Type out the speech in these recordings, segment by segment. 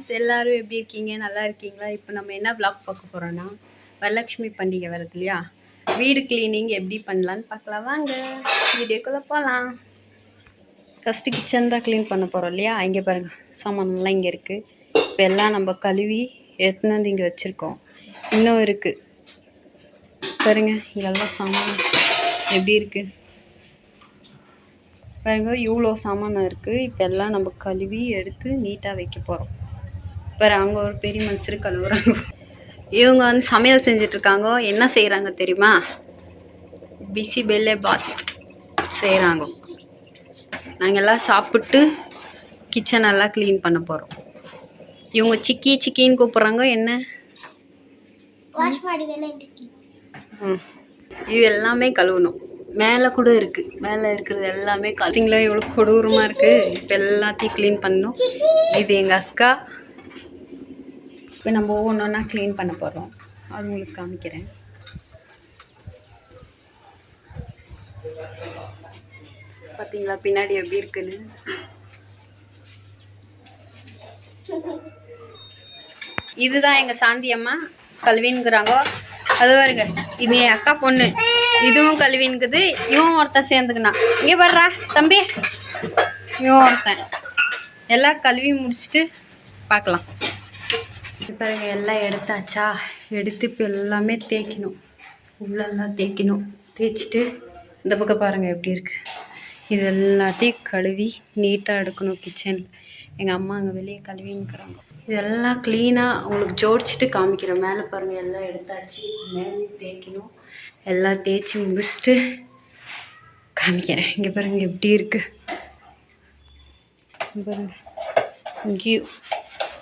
Friends, எல்லாரும் எப்படி இருக்கீங்க? நல்லா இருக்கீங்களா? இப்போ நம்ம என்ன vlog பார்க்க போகிறோன்னா, வரலட்சுமி பண்டிகை வருது இல்லையா, வீடு கிளீனிங் எப்படி பண்ணலான்னு பார்க்கலாம். வாங்க வீடியோக்குள்ளே போகலாம். ஃபஸ்ட்டு கிச்சன் தான் க்ளீன் பண்ண போகிறோம் இல்லையா. இங்கே பாருங்கள், சாமான்லாம் இங்கே இருக்குது. இப்போ எல்லாம் நம்ம கழுவி எடுத்துன்னு வந்து இங்கே வச்சுருக்கோம். இன்னும் இருக்குது பாருங்க, இங்கெல்லாம் சாமான் எப்படி இருக்குது பாருங்க. இவ்வளோ சாமான் இருக்குது. இப்போ எல்லாம் நம்ம கழுவி எடுத்து நீட்டாக வைக்க போகிறோம். பாரு, அங்கே ஒரு பெரிய மனுஷர் கழுவுறாங்க. இவங்க வந்து சமையல் செஞ்சிட்ருக்காங்க. என்ன செய்கிறாங்க தெரியுமா? பிசி பெல்லே பாத் செய்கிறாங்க. நாங்கள் எல்லாம் சாப்பிட்டு கிச்சனெல்லாம் க்ளீன் பண்ண போகிறோம். இவங்க சிக்கி சிக்கின்னு கூப்பிட்றாங்க. என்ன இது எல்லாமே கழுவணும். மேலே கூட இருக்குது. மேலே இருக்கிறது எல்லாமே கழுவிங்களா. எவ்வளோ கொடூரமாக இருக்குது. இப்போ எல்லாத்தையும் க்ளீன் பண்ணணும். இது எங்கள் அக்கா. இப்போ நம்ம ஒவ்வொன்றா க்ளீன் பண்ண போகிறோம். அது உங்களுக்கு காமிக்கிறேன். பார்த்தீங்களா பின்னாடி எப்படி இருக்குன்னு? இதுதான் எங்கள் சாந்தி அம்மா கல்வின்னுக்குறாங்க. அது வருங்க, இது என் அக்கா பொண்ணு. இதுவும் கல்வின்னுக்குது. இவன் ஒருத்தன் சேர்ந்துக்கினான். இங்கே வர்றா தம்பி, இவன் ஒருத்தன். எல்லாம் கழுவி முடிச்சுட்டு பார்க்கலாம். பாருங்க, எல்லாம் எடுத்தாச்சா. எடுத்து இப்போ எல்லாமே தேய்க்கணும். உள்ளெல்லாம் தேய்க்கணும். தேய்ச்சிட்டு இந்த பக்கம் பாருங்கள் எப்படி இருக்குது. இது எல்லாத்தையும் கழுவி நீட்டாக எடுக்கணும் கிச்சன். எங்கள் அம்மா அங்கே வெளியே கழுவின்னுக்குறாங்க. இதெல்லாம் க்ளீனாக உங்களுக்கு ஜோடிச்சிட்டு காமிக்கிறேன். மேலே பாருங்கள், எல்லாம் எடுத்தாச்சு. மேலேயும் தேய்க்கணும். எல்லாம் தேய்ச்சி முடிச்சுட்டு காமிக்கிறேன். இங்கே பாருங்கள் எப்படி இருக்குது பாருங்கள். இங்கேயும்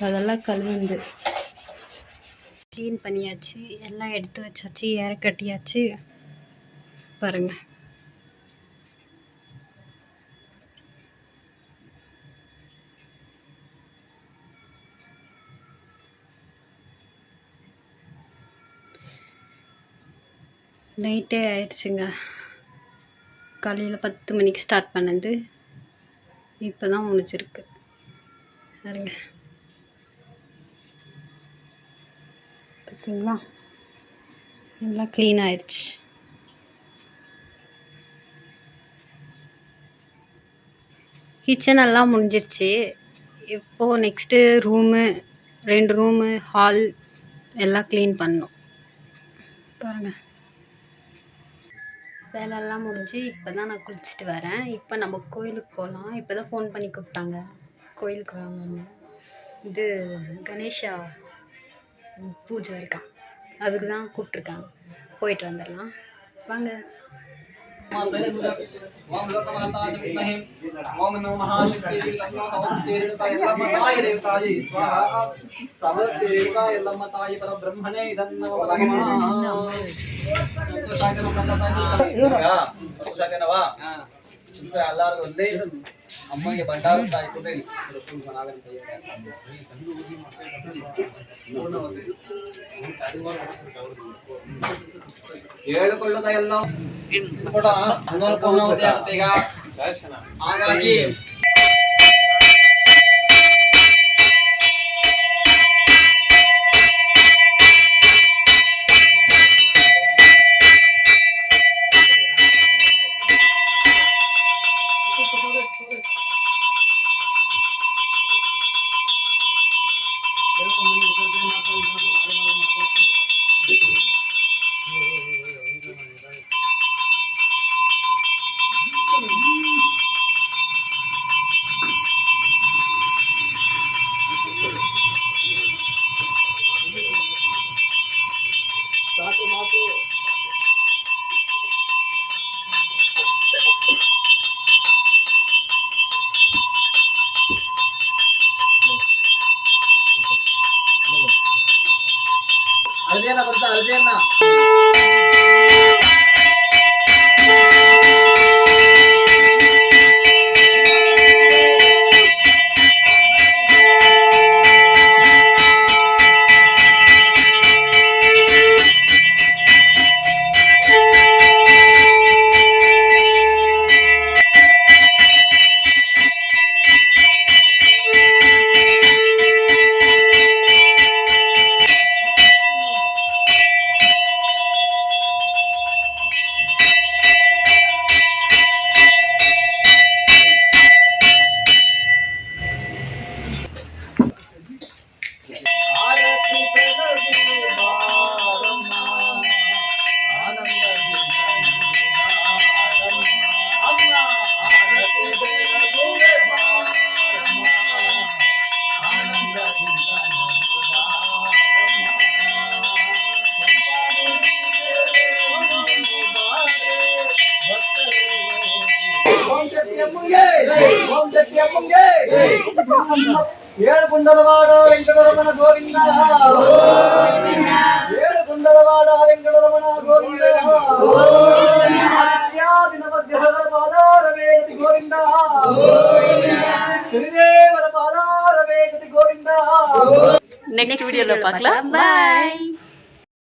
அதெல்லாம் கழுவுந்து க்ளீன் பண்ணியாச்சு. எல்லாம் எடுத்து வச்சாச்சு. ஏற கட்டியாச்சு. பாருங்கள், நைட்டே ஆயிடுச்சுங்க. காலையில் 10 மணிக்கு ஸ்டார்ட் பண்ணது. இப்போ தான் முடிச்சிருக்கு பாருங்க. பார்த்தீங்களா, எல்லாம் க்ளீன் ஆயிடுச்சு. கிச்சன் எல்லாம் முடிஞ்சிருச்சு. இப்போது நெக்ஸ்ட்டு ரூமு, 2 ரூமு, ஹால் எல்லாம் க்ளீன் பண்ணணும். பாருங்கள், வேலையெல்லாம் முடிஞ்சு இப்போ தான் நான் குளிச்சுட்டு வரேன். இப்போ நம்ம கோயிலுக்கு போகலாம். இப்போ தான் ஃபோன் பண்ணி கூப்பிட்டாங்க கோயிலுக்கு வாங்க. இது கணேஷா பூஜை இருக்கான், அதுக்கு தான் கூப்பிட்ருக்காங்க. போயிட்டு வந்துடலாம் வாங்க. ಅಮ್ಮಗೆ ಬಂಡಾರ ಕಾಯ್ಕೊಂಡು ಹೇಳಿಕೊಳ್ಳುತ್ತ ಎಲ್ಲ ಆಗುತ್ತೆ ಈಗ. ಹಾಗಾಗಿ ಅದೇನ ಬರ್ತಾ ಅದೇನ ಶಕ್ತಿ ಅಮ್ಮಂಗೆ ಏಳು ಕುಂಡಲವಾಡ ವೆಂಕಟರಮಣ ಗೋವಿಂದ ಏಳು ಕುಂಡಲವಾಡ ವೆಂಕಟರಮಣ ಗೋವಿಂದ ದಿನ ಮಧ್ಯಗಳ ಪಾದಾರವೇ ಗತಿ ಗೋವಿಂದ ಶನಿದೇವರ ಪಾದಾರವೇ ಗತಿ ಗೋವಿಂದ ನೆಕ್ಸ್ಟ್ ವಿಡಿಯೋలో பார்க்கலாம். ಬಾಯ್.